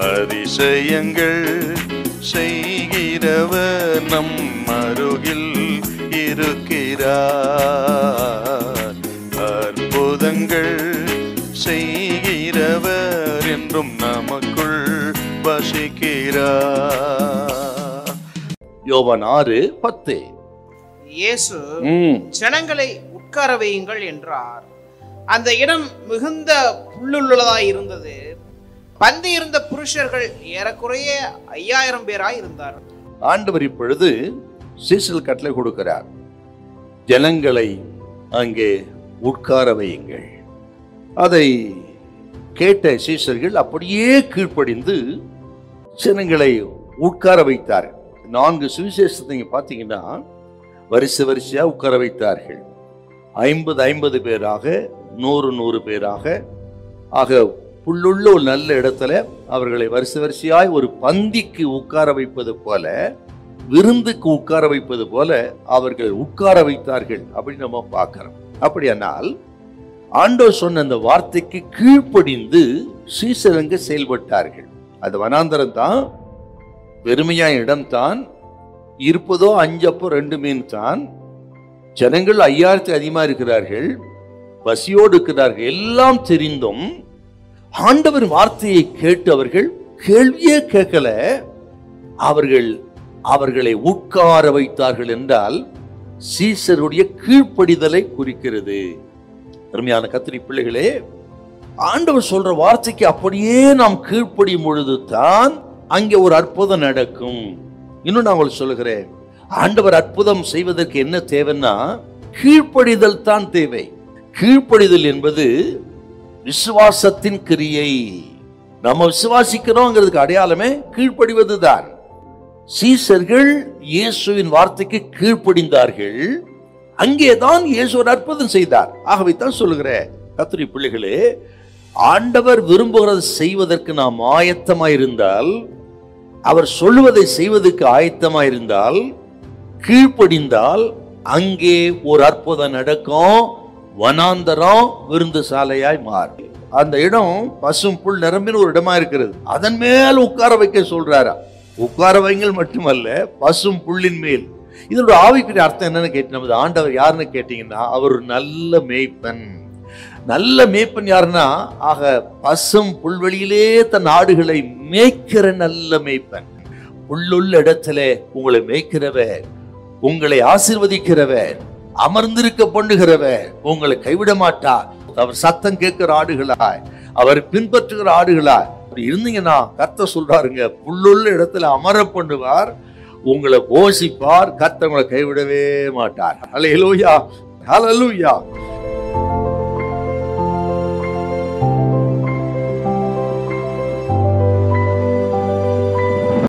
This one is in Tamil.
அதிசயங்கள் செய்கிறவர் நம் அருகில் இருக்கிறார். அற்புதங்கள் செய்கிறவர் என்றும் நமக்குள் வசிக்கிறார். யோவான் 6:10. இயேசு ஜனங்களை உட்கார வையுங்கள் என்றார். அந்த இடம் மிகுந்த புல்லுள்ளதாய் இருந்தது. பந்தி இருந்த புருஷர்கள் ஏறக்குறைய 5000 பேராய் இருந்தார்கள். ஆண்டவர் இப்பொழுது சீசல் கட்டளை கொடுக்கிறார், ஜனங்களை அங்கே உட்கார வையுங்கள். அதை கேட்ட சீசர்கள் அப்படியே கீழ்ப்படிந்து ஜனங்களை உட்கார வைத்தார்கள். 4 சுவிசேஷத்தை நீங்க பார்த்தீங்கன்னா வரிசை வரிசையா உட்கார வைத்தார்கள். 50 பேராக, 100 பேராக, ஆக புல்லுள்ள ஒரு நல்ல இடத்துல அவர்களை வரிசை வரிசையாய் ஒரு பந்திக்கு உட்கார வைப்பது போல, விருந்துக்கு உட்கார வைப்பது போல அவர்கள் உட்கார வைத்தார்கள் அப்படின்னு நம்ம பார்க்கிறோம். அப்படியானால் ஆண்டவர் சொன்ன அந்த வார்த்தைக்கு கீழ்ப்படிந்து சீசரங்க செயல்பட்டார்கள். அது வனாந்தரம் தான், பெருமையான இடம் தான், இருப்பதோ 5 அப்போ 2 மீன் தான். ஜனங்கள் 5000 அதிகமா இருக்கிறார்கள், பசியோடு இருக்கிறார்கள். எல்லாம் தெரிந்தும் ஆண்டவர் வார்த்தையை கேட்டு அவர்கள் கேள்வியே கேட்கல, அவர்களை உட்கார வைத்தார்கள் என்றால் சீசருடைய கீழ்ப்படிதலை குறிக்கிறது. அருமையான கர்த்தருடைய பிள்ளைகளே, ஆண்டவர் சொல்ற வார்த்தைக்கு அப்படியே நாம் கீழ்ப்படியும் பொழுது தான் அங்கே ஒரு அற்புதம் நடக்கும். இன்னும் நான் உங்களுக்கு சொல்லுகிறேன், ஆண்டவர் அற்புதம் செய்வதற்கு என்ன தேவைன்னா கீழ்ப்படிதல் தான் தேவை. கீழ்ப்படிதல் என்பது விசுவாசத்தின் கிரியை. நம்ம விசுவாசிக்கிறோங்கிறதுக்கு அடையாளமே கீழ்ப்படிவதுதான். சீசர்கள் இயேசுவின் வார்த்தைக்கு கீழ்ப்படிந்தார்கள். அங்கேதான் இயேசு ஒரு அற்புதம் செய்தார். ஆகவே தான் சொல்லுகிறேன் கர்த்தருடைய பிள்ளைகளே, ஆண்டவர் விரும்புகிறதை செய்வதற்கு நாம் ஆயத்தமாயிருந்தால், அவர் சொல்லுவதை செய்வதற்கு ஆயத்தமாயிருந்தால், கீழ்ப்படிந்தால் அங்கே ஒரு அற்புதம் நடக்கும். வனாந்தரம் விருந்து சாலையாய் மாறும். அந்த இடம் பசும் புல் நிரம்பின ஒரு இடமா இருக்கிறது. அதன் மேல் உட்கார வைக்க சொல்றாரா. உட்கார வைங்கள் மட்டுமல்ல, பசும் புல்லின் மேல். இதோட ஆவிக்குரிய அர்த்தம் என்னன்னு கேட்டு, ஆண்டவர் யாருன்னு கேட்டீங்கன்னா அவர் ஒரு நல்ல மேய்ப்பன். நல்ல மேய்ப்பன் யாருன்னா, ஆக பசும் புல்வெளியிலே தன் ஆடுகளை மேய்க்கிற நல்ல மேய்ப்பன். புல்லுள்ள இடத்துல உங்களை மேய்க்கிறவர், உங்களை ஆசீர்வதிக்கிறவர், அமர்ந்திருக்க பண்ணுகிறவர், உங்களை கைவிட மாட்டார். அவர் சத்தம் கேட்கிற ஆடுகளாய், அவர் பின்பற்றுகிற ஆடுகளாய் இருந்தீங்கன்னா கர்த்தர் சொல்றாருங்க, புல்லுள்ள இடத்துல அமர பண்ணுவார், உங்களை போஷிப்பார், கர்த்தர் உங்களை கைவிடவே மாட்டார். ஹல்லேலூயா, ஹல்லேலூயா.